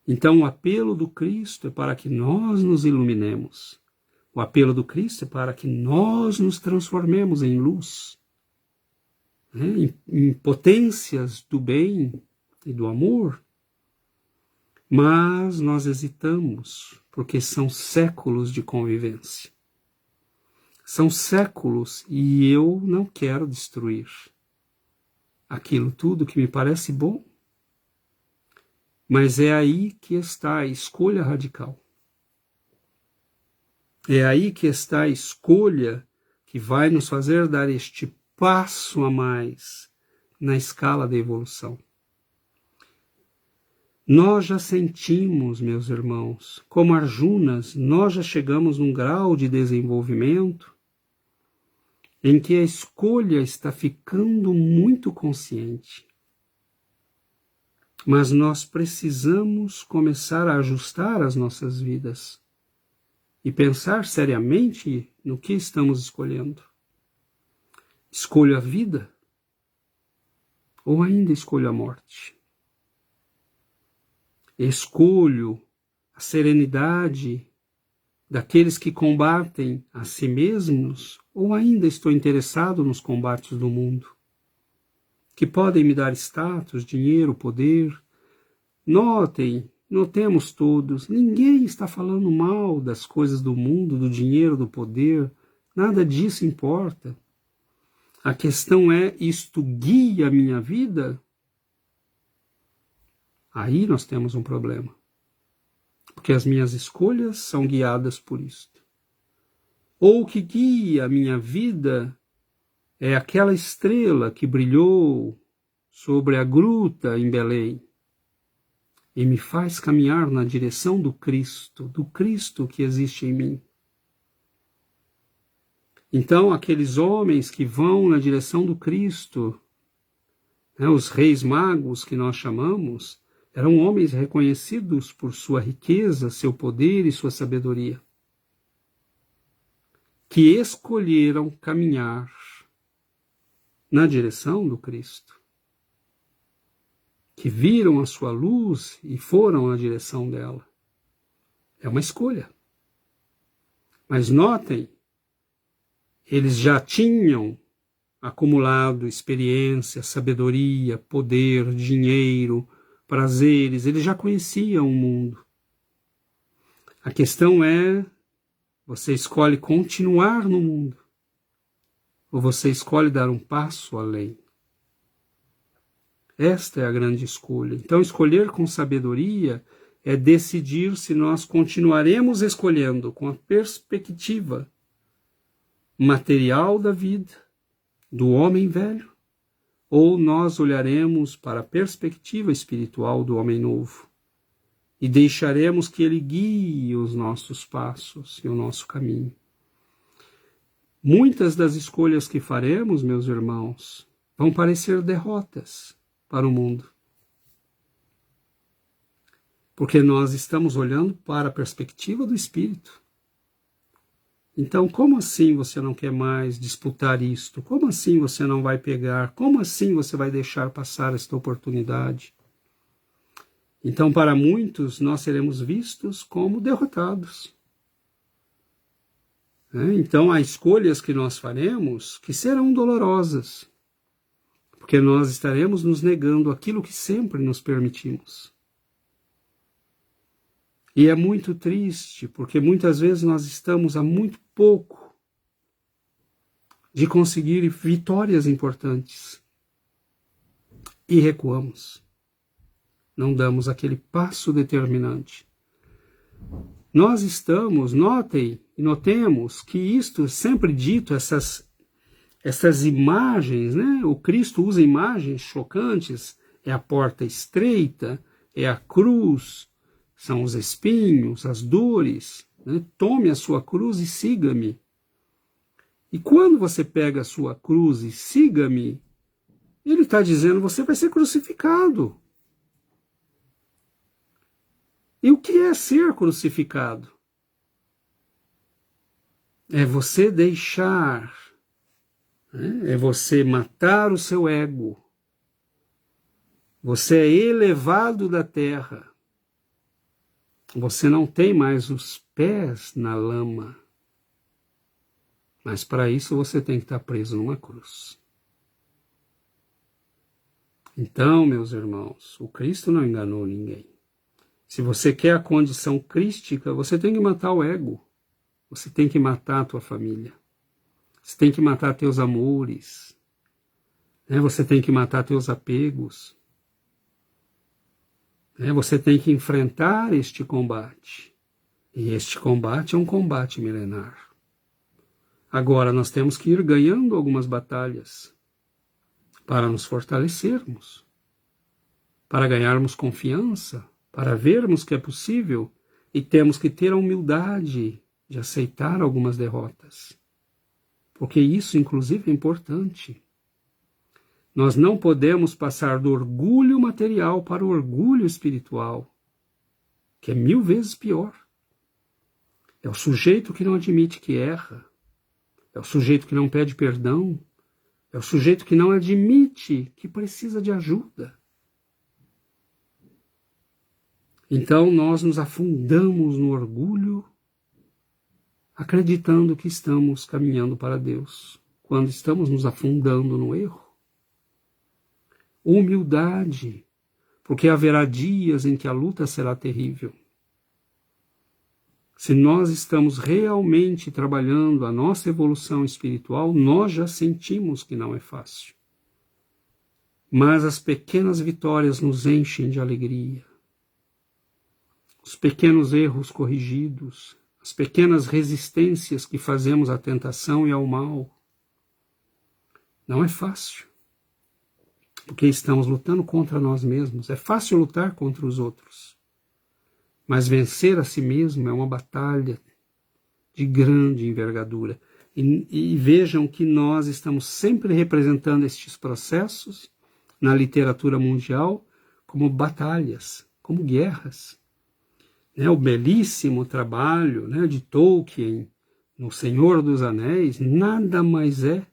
Então o apelo do Cristo é para que nós nos iluminemos. O apelo do Cristo é para que nós nos transformemos em luz, né? em potências do bem e do amor. Mas nós hesitamos, porque são séculos de convivência. São séculos e eu não quero destruir aquilo tudo que me parece bom. Mas é aí que está a escolha radical. É aí que está a escolha que vai nos fazer dar este passo a mais na escala da evolução. Nós já sentimos, meus irmãos, como Arjunas, nós já chegamos num grau de desenvolvimento em que a escolha está ficando muito consciente. Mas nós precisamos começar a ajustar as nossas vidas e pensar seriamente no que estamos escolhendo. Escolho a vida ou ainda escolho a morte? Escolho a serenidade daqueles que combatem a si mesmos ou ainda estou interessado nos combates do mundo, que podem me dar status, dinheiro, poder? Notemos todos, ninguém está falando mal das coisas do mundo, do dinheiro, do poder. Nada disso importa. A questão é, isto guia a minha vida? Aí nós temos um problema. Porque as minhas escolhas são guiadas por isto. Ou o que guia a minha vida é aquela estrela que brilhou sobre a gruta em Belém e me faz caminhar na direção do Cristo que existe em mim. Então, aqueles homens que vão na direção do Cristo, os reis magos que nós chamamos, eram homens reconhecidos por sua riqueza, seu poder e sua sabedoria, que escolheram caminhar na direção do Cristo, que viram a sua luz e foram na direção dela. É uma escolha. Mas notem, eles já tinham acumulado experiência, sabedoria, poder, dinheiro, prazeres, eles já conheciam o mundo. A questão é, você escolhe continuar no mundo, ou você escolhe dar um passo além? Esta é a grande escolha. Então, escolher com sabedoria é decidir se nós continuaremos escolhendo com a perspectiva material da vida, do homem velho, ou nós olharemos para a perspectiva espiritual do homem novo e deixaremos que ele guie os nossos passos e o nosso caminho. Muitas das escolhas que faremos, meus irmãos, vão parecer derrotas para o mundo, porque nós estamos olhando para a perspectiva do Espírito. Então, como assim você não quer mais disputar isto? Como assim você não vai pegar? Como assim você vai deixar passar esta oportunidade? Então, para muitos, nós seremos vistos como derrotados. Então, há escolhas que nós faremos que serão dolorosas, porque nós estaremos nos negando aquilo que sempre nos permitimos. E é muito triste, porque muitas vezes nós estamos a muito pouco de conseguir vitórias importantes e recuamos. Não damos aquele passo determinante. Nós estamos, notem e notemos que isto sempre dito, essas imagens, O Cristo usa imagens chocantes, é a porta estreita, é a cruz, são os espinhos, as dores, Tome a sua cruz e siga-me. E quando você pega a sua cruz e siga-me, ele está dizendo, você vai ser crucificado. E o que é ser crucificado? É você deixar, é você matar o seu ego. Você é elevado da terra. Você não tem mais os pés na lama. Mas para isso você tem que estar preso numa cruz. Então, meus irmãos, o Cristo não enganou ninguém. Se você quer a condição crística, você tem que matar o ego. Você tem que matar a tua família. Você tem que matar teus amores. Você tem que matar teus apegos. Você tem que enfrentar este combate. E este combate é um combate milenar. Agora nós temos que ir ganhando algumas batalhas para nos fortalecermos, para ganharmos confiança, para vermos que é possível, e temos que ter a humildade de aceitar algumas derrotas. Porque isso, inclusive, é importante. Nós não podemos passar do orgulho material para o orgulho espiritual, que é 1000 vezes pior. É o sujeito que não admite que erra, é o sujeito que não pede perdão, é o sujeito que não admite que precisa de ajuda. Então nós nos afundamos no orgulho, acreditando que estamos caminhando para Deus, quando estamos nos afundando no erro. Humildade, porque haverá dias em que a luta será terrível. Se nós estamos realmente trabalhando a nossa evolução espiritual, nós já sentimos que não é fácil. Mas as pequenas vitórias nos enchem de alegria. Os pequenos erros corrigidos, as pequenas resistências que fazemos à tentação e ao mal. Não é fácil, porque estamos lutando contra nós mesmos. É fácil lutar contra os outros, mas vencer a si mesmo é uma batalha de grande envergadura. E vejam que nós estamos sempre representando estes processos na literatura mundial como batalhas, como guerras. O belíssimo trabalho de Tolkien, no Senhor dos Anéis, nada mais é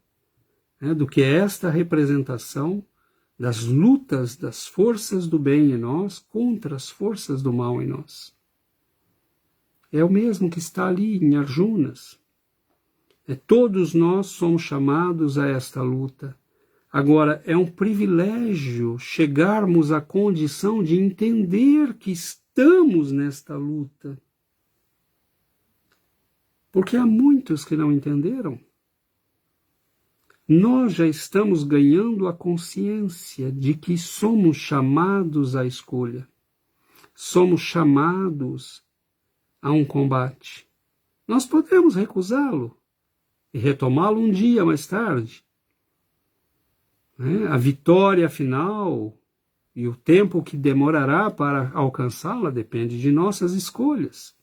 do que esta representação das lutas das forças do bem em nós contra as forças do mal em nós. É o mesmo que está ali em Arjunas. Todos nós somos chamados a esta luta. Agora, é um privilégio chegarmos à condição de entender que estamos nesta luta. Porque há muitos que não entenderam. Nós já estamos ganhando a consciência de que somos chamados à escolha. Somos chamados a um combate. Nós podemos recusá-lo e retomá-lo um dia mais tarde. A vitória final e o tempo que demorará para alcançá-la depende de nossas escolhas.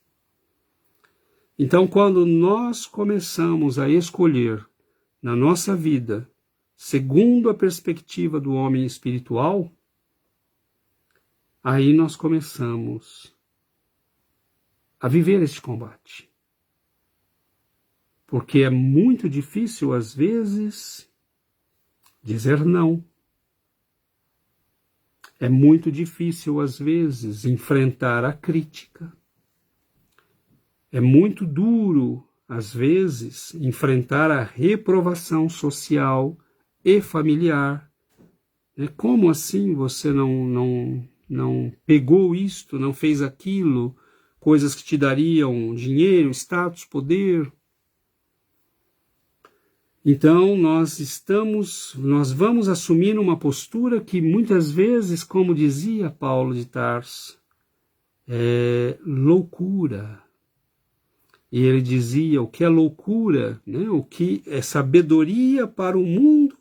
Então, quando nós começamos a escolher na nossa vida, segundo a perspectiva do homem espiritual, aí nós começamos a viver este combate. Porque é muito difícil, às vezes, dizer não. É muito difícil, às vezes, enfrentar a crítica. É muito duro, às vezes, enfrentar a reprovação social e familiar. Como assim você não pegou isto, não fez aquilo, coisas que te dariam dinheiro, status, poder? Então, nós vamos assumir uma postura que muitas vezes, como dizia Paulo de Tarso, é loucura. E ele dizia, o que é loucura, o que é sabedoria para o mundo,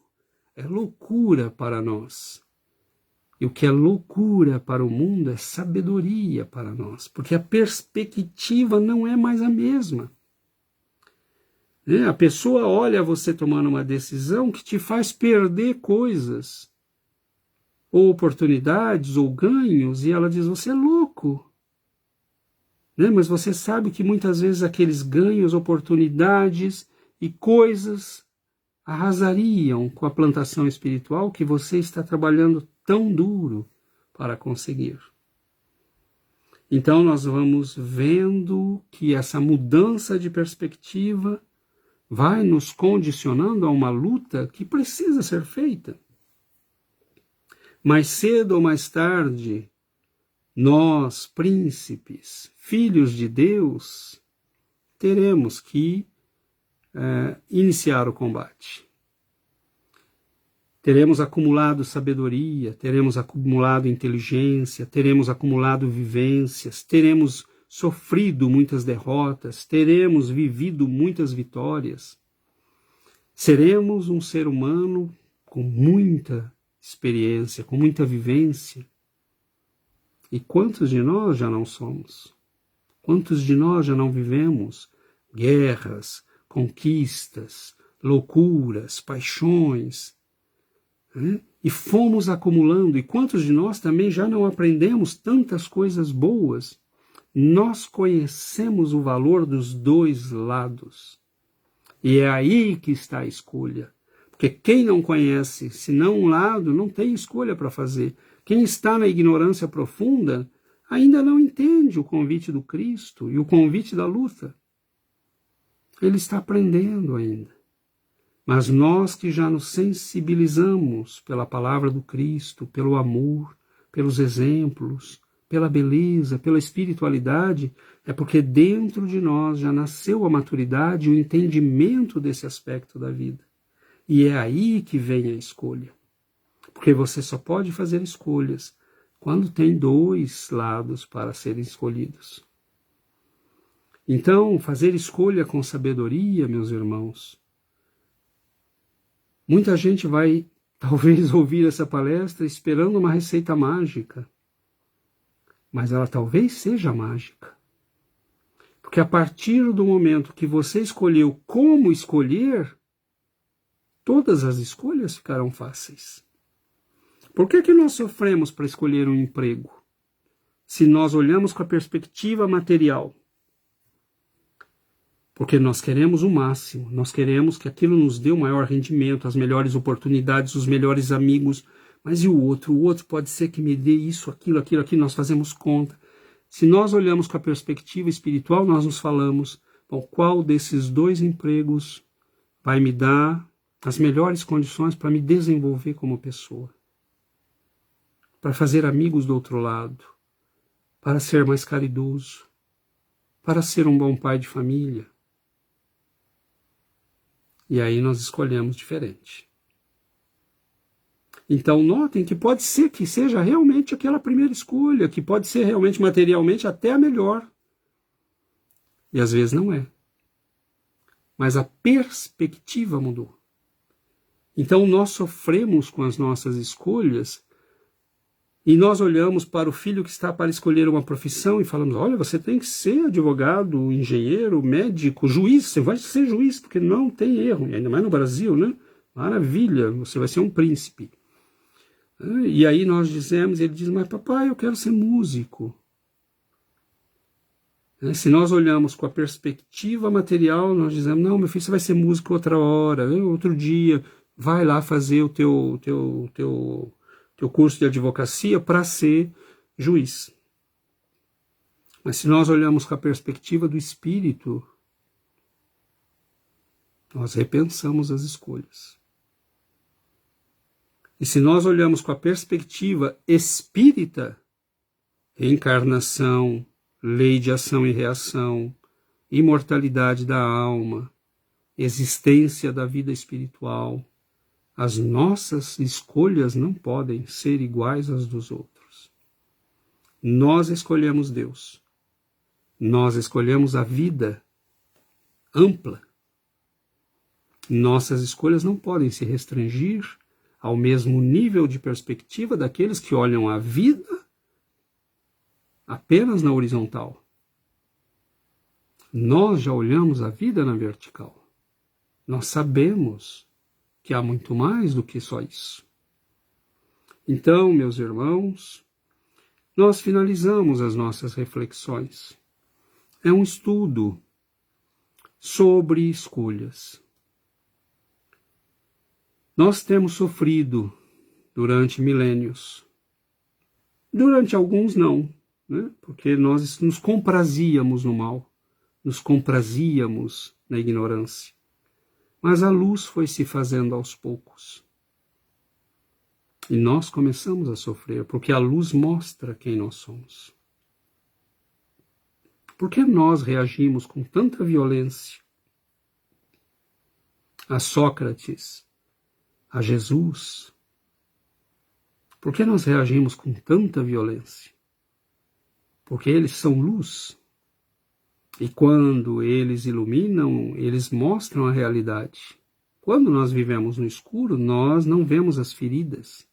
é loucura para nós. E o que é loucura para o mundo é sabedoria para nós, porque a perspectiva não é mais a mesma. A pessoa olha você tomando uma decisão que te faz perder coisas, ou oportunidades, ou ganhos, e ela diz, você é louco. Mas você sabe que muitas vezes aqueles ganhos, oportunidades e coisas arrasariam com a plantação espiritual que você está trabalhando tão duro para conseguir. Então nós vamos vendo que essa mudança de perspectiva vai nos condicionando a uma luta que precisa ser feita. Mais cedo ou mais tarde, nós, príncipes, filhos de Deus, teremos que iniciar o combate. Teremos acumulado sabedoria, teremos acumulado inteligência, teremos acumulado vivências, teremos sofrido muitas derrotas, teremos vivido muitas vitórias. Seremos um ser humano com muita experiência, com muita vivência. E quantos de nós já não somos? Quantos de nós já não vivemos guerras, conquistas, loucuras, paixões? E fomos acumulando. E quantos de nós também já não aprendemos tantas coisas boas? Nós conhecemos o valor dos dois lados. E é aí que está a escolha. Porque quem não conhece, senão um lado, não tem escolha para fazer. Quem está na ignorância profunda ainda não entende o convite do Cristo e o convite da luta. Ele está aprendendo ainda. Mas nós que já nos sensibilizamos pela palavra do Cristo, pelo amor, pelos exemplos, pela beleza, pela espiritualidade, é porque dentro de nós já nasceu a maturidade e o entendimento desse aspecto da vida. E é aí que vem a escolha. Porque você só pode fazer escolhas quando tem dois lados para serem escolhidos. Então, fazer escolha com sabedoria, meus irmãos. Muita gente vai, talvez, ouvir essa palestra esperando uma receita mágica. Mas ela talvez seja mágica. Porque a partir do momento que você escolheu como escolher, todas as escolhas ficarão fáceis. Por que nós sofremos para escolher um emprego? Se nós olhamos com a perspectiva material. Porque nós queremos o máximo, nós queremos que aquilo nos dê o maior rendimento, as melhores oportunidades, os melhores amigos. Mas e o outro? O outro pode ser que me dê isso, aquilo, nós fazemos conta. Se nós olhamos com a perspectiva espiritual, nós nos falamos, bom, qual desses dois empregos vai me dar as melhores condições para me desenvolver como pessoa? Para fazer amigos do outro lado, para ser mais caridoso, para ser um bom pai de família. E aí nós escolhemos diferente. Então notem que pode ser que seja realmente aquela primeira escolha, que pode ser realmente materialmente até a melhor. E às vezes não é. Mas a perspectiva mudou. Então nós sofremos com as nossas escolhas e nós olhamos para o filho que está para escolher uma profissão e falamos, olha, você tem que ser advogado, engenheiro, médico, juiz, você vai ser juiz, porque não tem erro, e ainda mais no Brasil, né? Maravilha, você vai ser um príncipe. E aí nós dizemos, ele diz, mas papai, eu quero ser músico. Se nós olhamos com a perspectiva material, nós dizemos, não, meu filho, você vai ser músico outra hora, outro dia, vai lá fazer o teu curso de advocacia para ser juiz. Mas se nós olhamos com a perspectiva do espírito, nós repensamos as escolhas. E se nós olhamos com a perspectiva espírita, reencarnação, lei de ação e reação, imortalidade da alma, existência da vida espiritual, as nossas escolhas não podem ser iguais às dos outros. Nós escolhemos Deus. Nós escolhemos a vida ampla. Nossas escolhas não podem se restringir ao mesmo nível de perspectiva daqueles que olham a vida apenas na horizontal. Nós já olhamos a vida na vertical. Nós sabemos que há muito mais do que só isso. Então, meus irmãos, nós finalizamos as nossas reflexões. É um estudo sobre escolhas. Nós temos sofrido durante milênios. Durante alguns não, né? Porque nós nos comprazíamos no mal, nos comprazíamos na ignorância. Mas a luz foi se fazendo aos poucos. E nós começamos a sofrer, porque a luz mostra quem nós somos. Por que nós reagimos com tanta violência a Sócrates, a Jesus? Por que nós reagimos com tanta violência? Porque eles são luz. E quando eles iluminam, eles mostram a realidade. Quando nós vivemos no escuro, nós não vemos as feridas.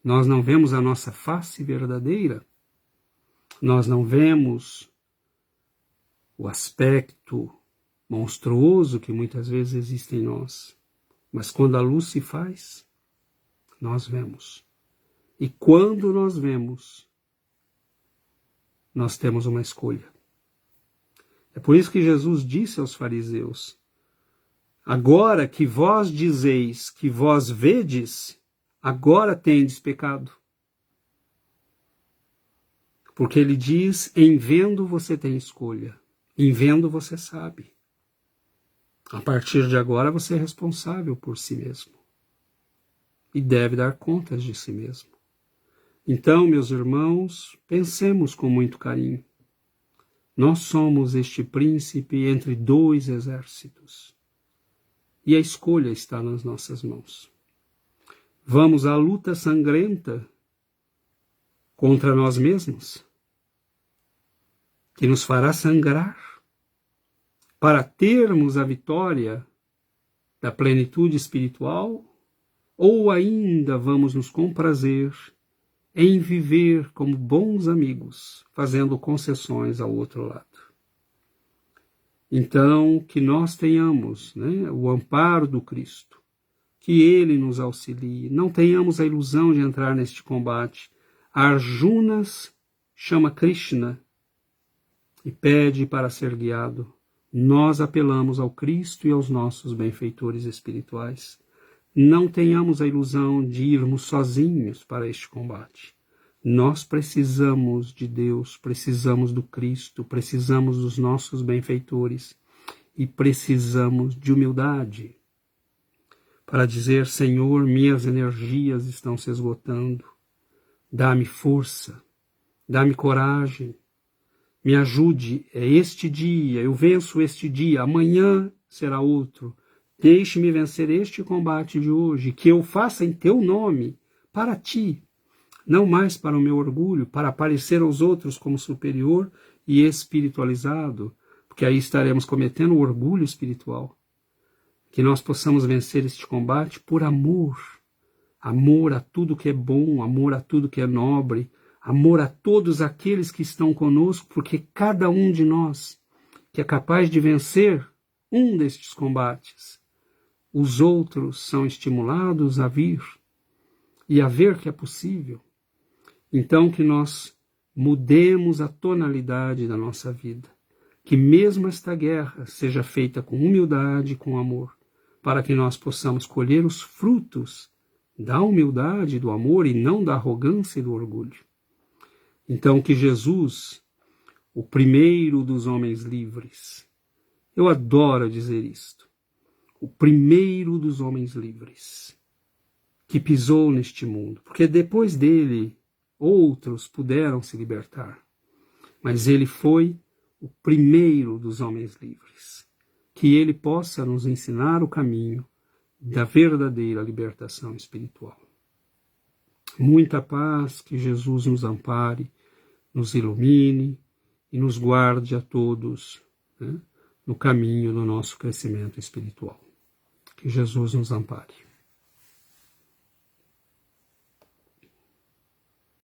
Nós não vemos a nossa face verdadeira. Nós não vemos o aspecto monstruoso que muitas vezes existe em nós. Mas quando a luz se faz, nós vemos. E quando nós vemos, nós temos uma escolha. É por isso que Jesus disse aos fariseus, agora que vós dizeis que vós vedes, agora tendes pecado. Porque ele diz, em vendo você tem escolha, em vendo você sabe. A partir de agora você é responsável por si mesmo. E deve dar contas de si mesmo. Então, meus irmãos, pensemos com muito carinho. Nós somos este príncipe entre dois exércitos. E a escolha está nas nossas mãos. Vamos à luta sangrenta contra nós mesmos, que nos fará sangrar, para termos a vitória da plenitude espiritual, ou ainda vamos nos comprazer em viver como bons amigos, fazendo concessões ao outro lado. Então, que nós tenhamos, o amparo do Cristo, que Ele nos auxilie, não tenhamos a ilusão de entrar neste combate. Arjunas chama Krishna e pede para ser guiado. Nós apelamos ao Cristo e aos nossos benfeitores espirituais. Não tenhamos a ilusão de irmos sozinhos para este combate. Nós precisamos de Deus, precisamos do Cristo, precisamos dos nossos benfeitores e precisamos de humildade para dizer: Senhor, minhas energias estão se esgotando, dá-me força, dá-me coragem, me ajude, é este dia, eu venço este dia, amanhã será outro, deixe-me vencer este combate de hoje, que eu faça em teu nome, para ti, não mais para o meu orgulho, para aparecer aos outros como superior e espiritualizado, porque aí estaremos cometendo o orgulho espiritual. Que nós possamos vencer este combate por amor, amor a tudo que é bom, amor a tudo que é nobre, amor a todos aqueles que estão conosco, porque cada um de nós que é capaz de vencer um destes combates, os outros são estimulados a vir e a ver que é possível. Então que nós mudemos a tonalidade da nossa vida, que mesmo esta guerra seja feita com humildade e com amor, para que nós possamos colher os frutos da humildade e do amor e não da arrogância e do orgulho. Então que Jesus, o primeiro dos homens livres, eu adoro dizer isto, o primeiro dos homens livres, que pisou neste mundo, porque depois dele outros puderam se libertar, mas ele foi o primeiro dos homens livres. Que ele possa nos ensinar o caminho da verdadeira libertação espiritual. Muita paz, que Jesus nos ampare, nos ilumine e nos guarde a todos, no caminho do nosso crescimento espiritual. Que Jesus nos ampare.